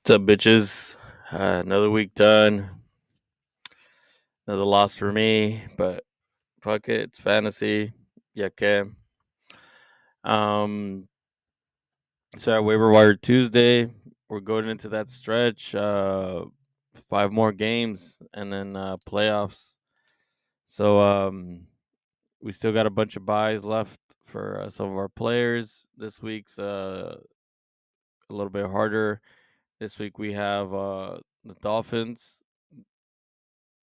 What's up, bitches? Another week done. Another loss for me, but fuck it. It's fantasy. Yeah, okay. Um, so waiver wire Tuesday. We're going into that stretch. Five more games and then playoffs. So we still got a bunch of buys left for some of our players. This week's a little bit harder. This week we have the Dolphins,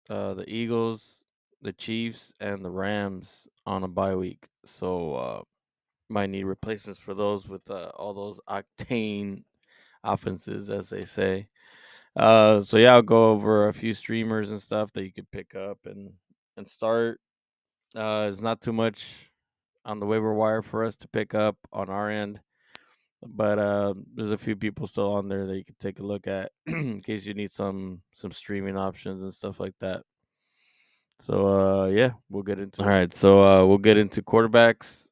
the Eagles, the Chiefs, and the Rams on a bye week. So might need replacements for those with all those octane offenses, as they say. So yeah, I'll go over a few streamers and stuff that you could pick up and start. There's not too much on the waiver wire for us to pick up on our end, but there's a few people still on there that you can take a look at in case you need some streaming options and stuff like that. So yeah, we'll get into it. All right, so we'll get into quarterbacks.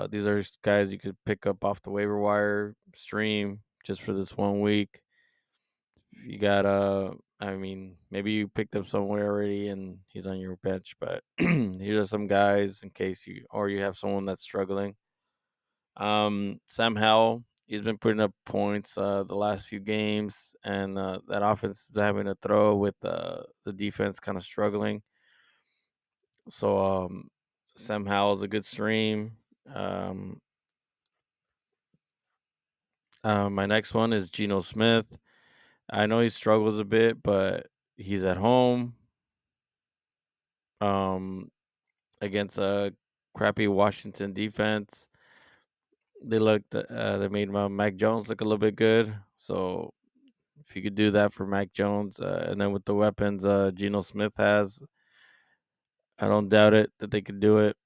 These are guys you could pick up off the waiver wire, stream just for this 1 week. If you got I mean, maybe you picked up somewhere already and he's on your bench, but here are some guys in case you have someone that's struggling. Sam Howell, he's been putting up points the last few games, and that offense is having to throw with the defense kind of struggling. So Sam Howell's a good stream. Um, my next one is Geno Smith. I know he struggles a bit, but he's at home um, against a crappy Washington defense. They made Mac Jones look a little bit good. So if you could do that for Mac Jones, and then with the weapons Geno Smith has, I don't doubt it that they could do it.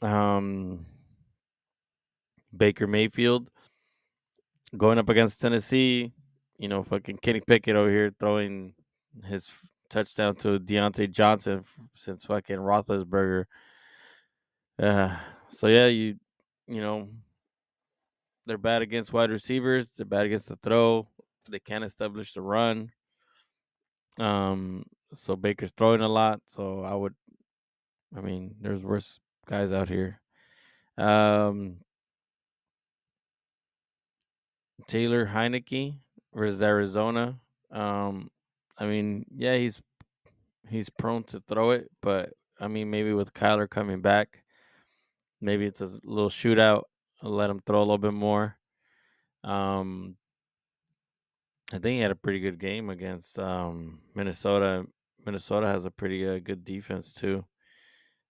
Um, Baker Mayfield going up against Tennessee, fucking Kenny Pickett over here throwing his touchdown to Deontay Johnson since fucking Roethlisberger. Uh, so yeah, you know they're bad against wide receivers. They're bad against the throw. They can't establish the run. Um, so Baker's throwing a lot. So I mean, there's worse guys out here. Um, Taylor Heineke versus Arizona. Um, I mean, yeah, he's prone to throw it, but I mean, maybe with Kyler coming back, maybe it's a little shootout. I'll let him throw a little bit more. Um, I think he had a pretty good game against Minnesota. Minnesota has a pretty good defense too.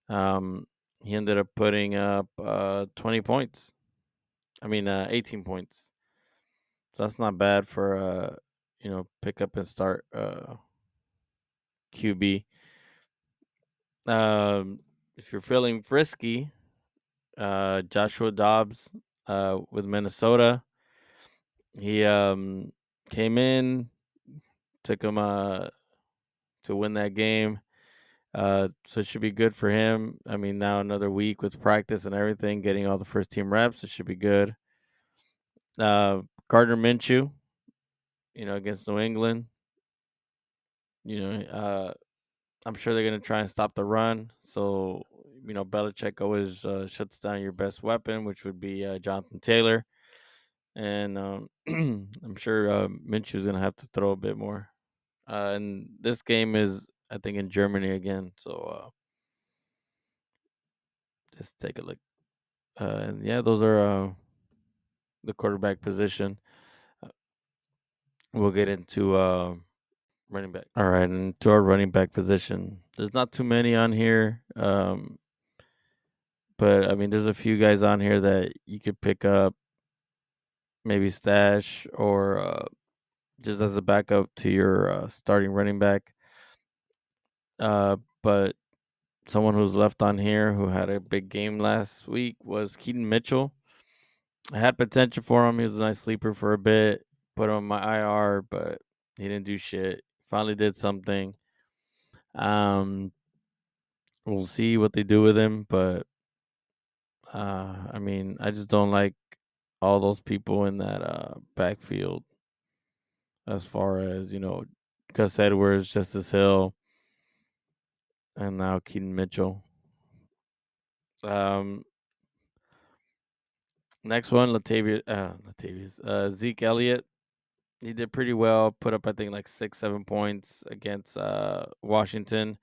Um, he ended up putting up 20 points. I mean, 18 points. So that's not bad for pick up and start QB. If you're feeling frisky, Joshua Dobbs with Minnesota. He came in, took him to win that game. So it should be good for him. I mean, now another week with practice and everything, getting all the first team reps, it should be good. Gardner Minshew, against New England. You know, I'm sure they're gonna try and stop the run. So Belichick always shuts down your best weapon, which would be Jonathan Taylor. And I'm sure Minshew's gonna have to throw a bit more. And this game is, I think, in Germany again. So just take a look. And yeah, those are the quarterback position. Uh, We'll get into running back. All right, and to our running back position, there's not too many on here. But I mean, there's a few guys on here that you could pick up, maybe stash or just as a backup to your starting running back. But someone who's left on here who had a big game last week was Keaton Mitchell. I had potential for him. He was a nice sleeper for a bit. Put him on my IR, but he didn't do shit. Finally did something. Um, we'll see what they do with him, but I mean, I just don't like all those people in that backfield. as far as Gus Edwards, Justice Hill, and now Keaton Mitchell. Um, Next one, Zeke Elliott. He did pretty well. Put up, I think, like 6, 7 points against Washington.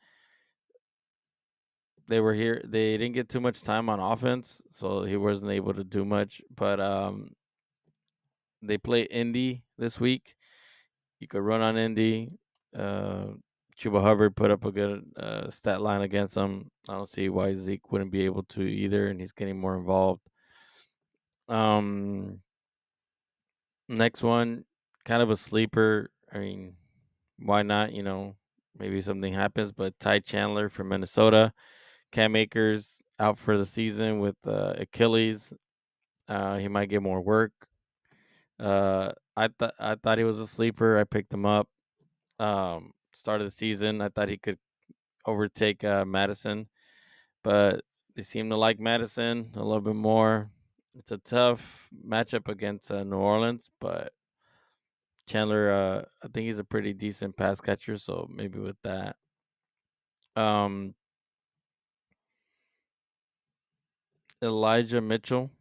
They were here. They didn't get too much time on offense, so he wasn't able to do much. But they play Indy this week. You could run on Indy. Uh, Chuba Hubbard put up a good stat line against them. I don't see why Zeke wouldn't be able to either, and he's getting more involved. Um, Next one, kind of a sleeper. I mean, why not? Maybe something happens. But Ty Chandler from Minnesota, Cam Akers out for the season with Achilles. He might get more work. I thought he was a sleeper. I picked him up. Start of the season, I thought he could overtake Madison, but they seem to like Madison a little bit more. It's a tough matchup against New Orleans, but Chandler, I think he's a pretty decent pass catcher, so maybe with that. Um, Elijah Mitchell,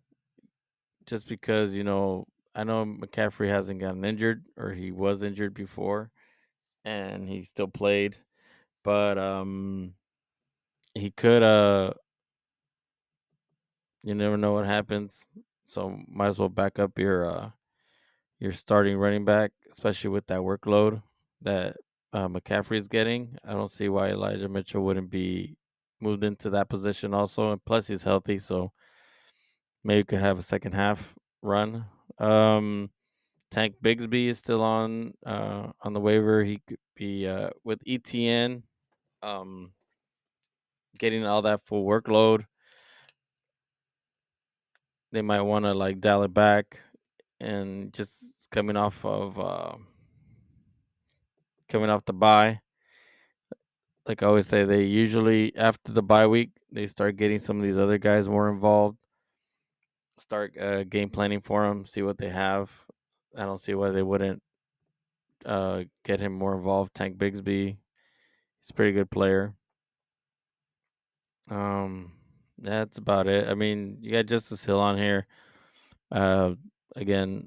just because I know McCaffrey hasn't gotten injured, or he was injured before, and he still played, but he could you never know what happens, so might as well back up your starting running back, especially with that workload that McCaffrey is getting. I don't see why Elijah Mitchell wouldn't be moved into that position also, and plus he's healthy, so maybe could have a second half run. Um, Tank Bigsby is still on the waiver. He could be with ETN um, getting all that full workload. They might want to like dial it back, and just coming off the bye. Like I always say, they usually after the bye week they start getting some of these other guys more involved. Start game planning for them, see what they have. I don't see why they wouldn't get him more involved. Tank Bigsby, he's a pretty good player. Um, that's about it. I mean, you got Justice Hill on here. Uh, Again,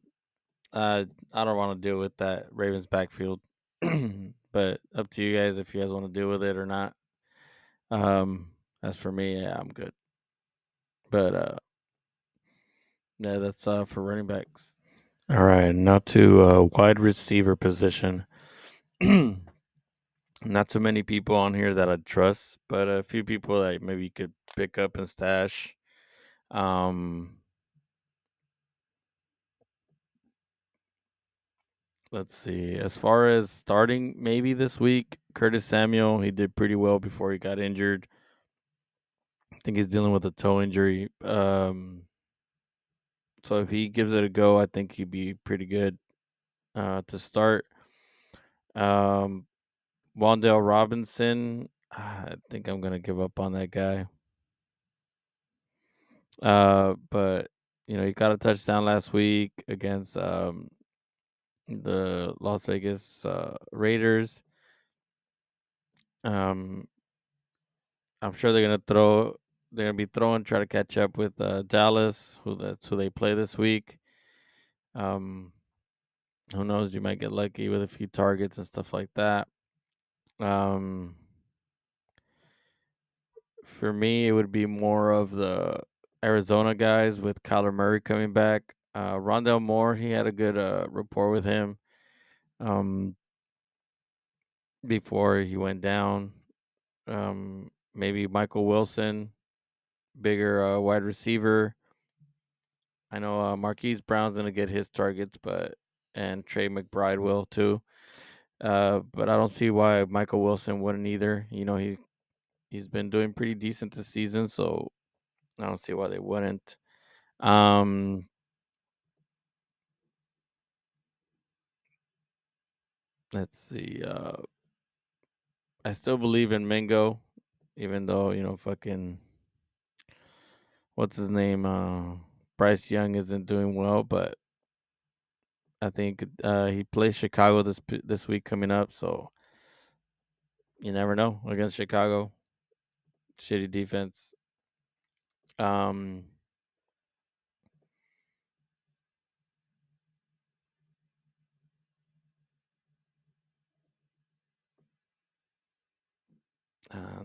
I don't want to deal with that Ravens backfield, but up to you guys if you guys want to deal with it or not. As for me, yeah, I'm good. But yeah, that's for running backs. All right, now to wide receiver position. Not too many people on here that I trust, but a few people that maybe you could pick up and stash. Um, let's see. As far as starting, maybe this week, Curtis Samuel, he did pretty well before he got injured. I think he's dealing with a toe injury. So if he gives it a go, I think he'd be pretty good to start. Um, Wandale Robinson, I think I'm gonna give up on that guy. But he got a touchdown last week against the Las Vegas Raiders. Um, I'm sure they're gonna throw. They're gonna be throwing, try to catch up with Dallas, that's who they play this week. Um, who knows? You might get lucky with a few targets and stuff like that. Um, for me, it would be more of the Arizona guys with Kyler Murray coming back. Rondell Moore, he had a good rapport with him before he went down. Maybe Michael Wilson, bigger wide receiver. I know Marquise Brown's gonna get his targets, and Trey McBride will too. But I don't see why Michael Wilson wouldn't either. He's been doing pretty decent this season, so I don't see why they wouldn't. Um, let's see. I still believe in Mingo, even though fucking what's his name? Bryce Young isn't doing well, but I think he plays Chicago this week coming up, so you never know against Chicago. Shitty defense. Um,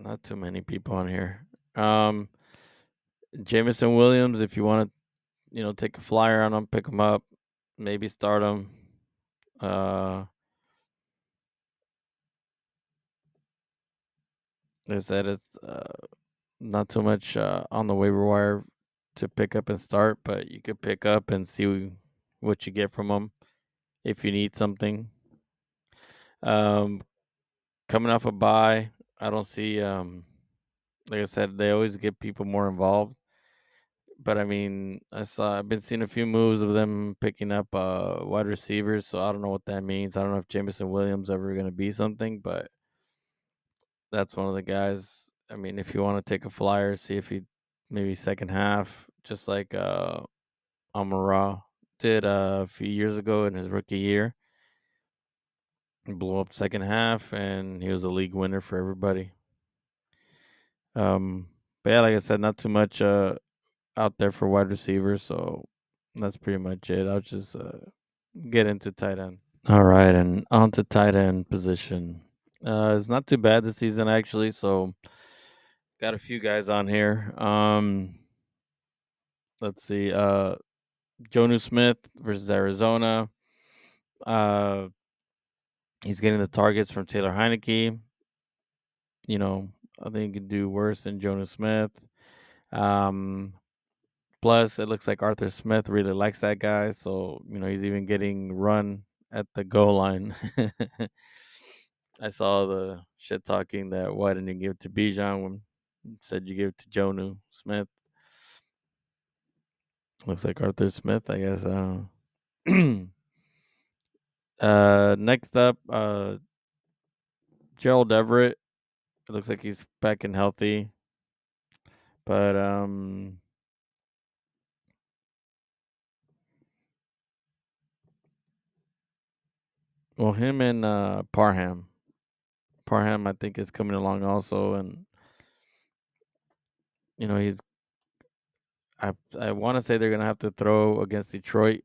not too many people on here. Um, Jameson Williams, if you want to, take a flyer on him, pick him up, maybe start him. Uh, like I said, it's not too much on the waiver wire to pick up and start, but you could pick up and see what you get from him if you need something. Um, Coming off a bye, I don't see. Like I said, they always get people more involved. But I mean, I've been seeing a few moves of them picking up wide receivers, so I don't know what that means. I don't know if Jameson Williams ever going to be something, but that's one of the guys. I mean, if you want to take a flyer, see if he maybe second half, just like Amara did a few years ago in his rookie year. He blew up second half, and he was a league winner for everybody. Um, but yeah, like I said, not too much out there for wide receivers, so that's pretty much it. I'll just get into tight end. All right, and on to tight end position. It's not too bad this season actually, so got a few guys on here. Let's see. Jonu Smith versus Arizona. Uh, he's getting the targets from Taylor Heineke. You know, I think he could do worse than Jonu Smith. Um, Plus, it looks like Arthur Smith really likes that guy, so he's even getting run at the goal line. I saw the shit talking that why didn't you give it to Bijan when you said you gave it to Jonu Smith. Looks like Arthur Smith, I guess. I don't know. Next up, Gerald Everett. It looks like he's back and healthy, but well, him and Parham. Parham, I think, is coming along also, and he's. I want to say they're gonna have to throw against Detroit.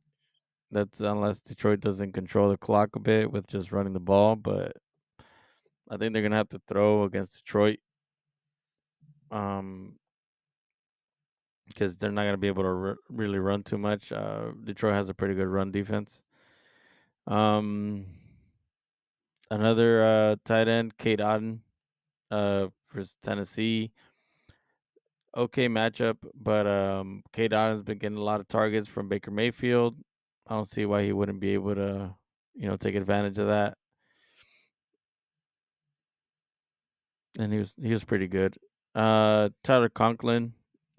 That's unless Detroit doesn't control the clock a bit with just running the ball, but I think they're gonna have to throw against Detroit, um, because they're not gonna be able to really run too much. Detroit has a pretty good run defense. Um, Another tight end, Kate Otten, for Tennessee. Okay matchup, but Kate Otten's been getting a lot of targets from Baker Mayfield. I don't see why he wouldn't be able to, take advantage of that. And he was pretty good. Tyler Conklin,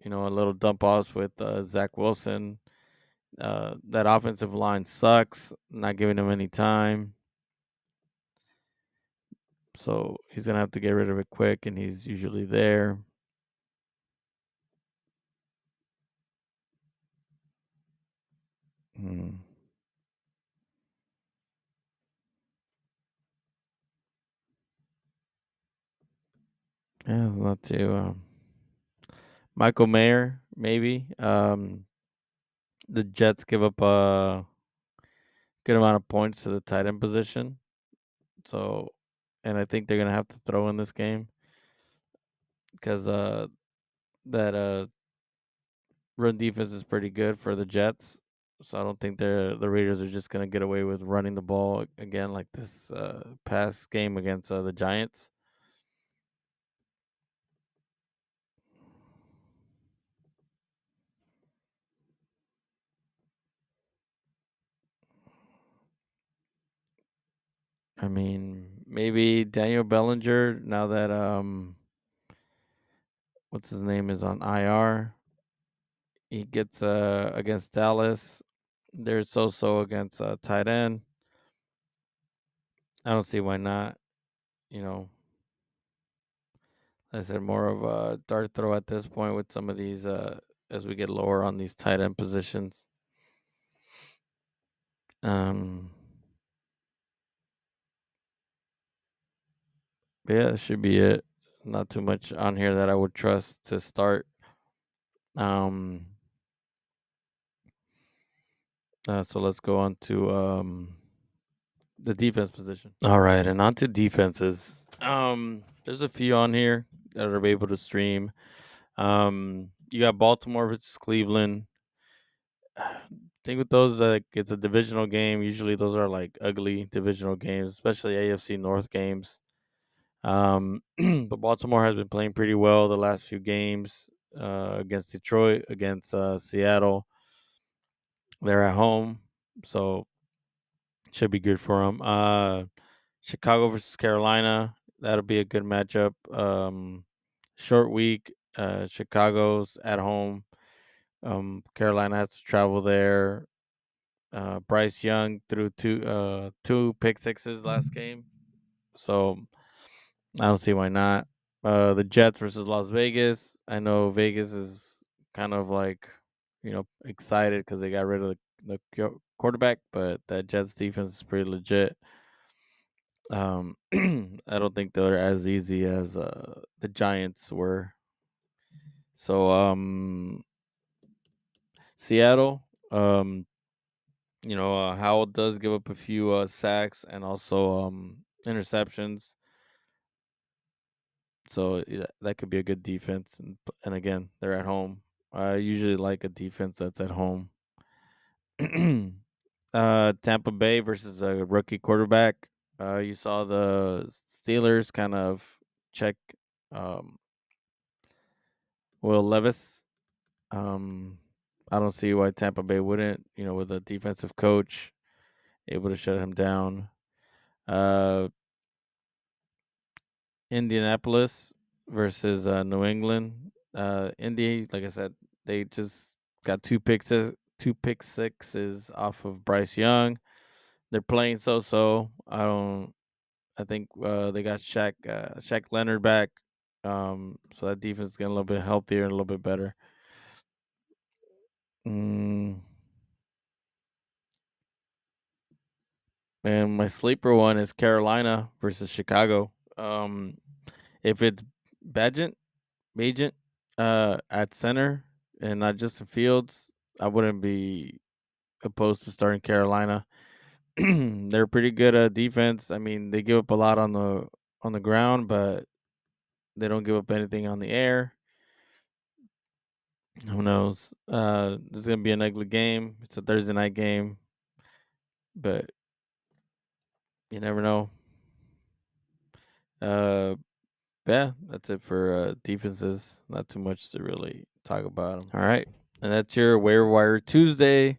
a little dump offs with Zach Wilson. That offensive line sucks, not giving him any time. So he's gonna have to get rid of it quick, and he's usually there. Hmm. Yeah, it's not too. Michael Mayer, maybe. The Jets give up a good amount of points to the tight end position, so and I think they're gonna have to throw in this game because that run defense is pretty good for the Jets. So I don't think the Raiders are just gonna get away with running the ball again like this past game against the Giants. I mean, maybe Daniel Bellinger now that what's his name is on IR. He gets against Dallas. They're so against tight end. I don't see why not. You know, I said more of a dart throw at this point with some of these as we get lower on these tight end positions. Um, but yeah, that should be it. Not too much on here that I would trust to start. Um, so let's go on to the defense position. All right, and on to defenses. There's a few on here that are able to stream. You got Baltimore versus Cleveland. Think with those, like it's a divisional game. Usually, those are like ugly divisional games, especially AFC North games. But Baltimore has been playing pretty well the last few games against Detroit, against Seattle. They're at home, so should be good for them. Chicago versus Carolina, that'll be a good matchup. Short week. Chicago's at home. Carolina has to travel there. Bryce Young threw two pick sixes last game, so I don't see why not. The Jets versus Las Vegas. I know Vegas is kind of like excited because they got rid of the quarterback, but that Jets defense is pretty legit. I don't think they're as easy as the Giants were. So Seattle. Howell does give up a few sacks and also interceptions. So yeah, that could be a good defense. And again, they're at home. I usually like a defense that's at home. Tampa Bay versus a rookie quarterback. You saw the Steelers kind of check um, Will Levis. Um, I don't see why Tampa Bay wouldn't. With a defensive coach able to shut him down. Uh, Indianapolis versus New England. Indy, like I said, they just got two pick sixes off of Bryce Young. They're playing so. I think they got Shaq Leonard back. So that defense is getting a little bit healthier and a little bit better. Mm, and my sleeper one is Carolina versus Chicago. If it's Bagent, Bagent, at center and not Justin Fields, I wouldn't be opposed to starting Carolina. They're pretty good at defense. I mean, they give up a lot on the ground, but they don't give up anything on the air. Who knows? This is gonna be an ugly game. It's a Thursday night game, but you never know. Uh, yeah, that's it for defenses. Not too much to really talk about them. All right, and that's your waiver wire Tuesday.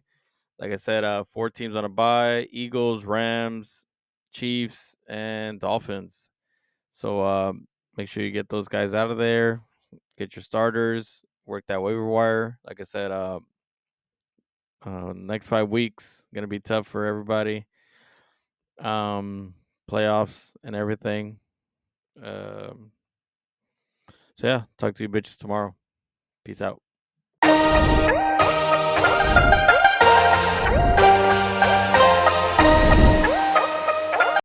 Like I said, four teams on a bye: Eagles, Rams, Chiefs, and Dolphins. So make sure you get those guys out of there. Get your starters. Work that waiver wire. Like I said, next 5 weeks gonna be tough for everybody. Playoffs and everything. Um, so yeah, talk to you bitches tomorrow. Peace out.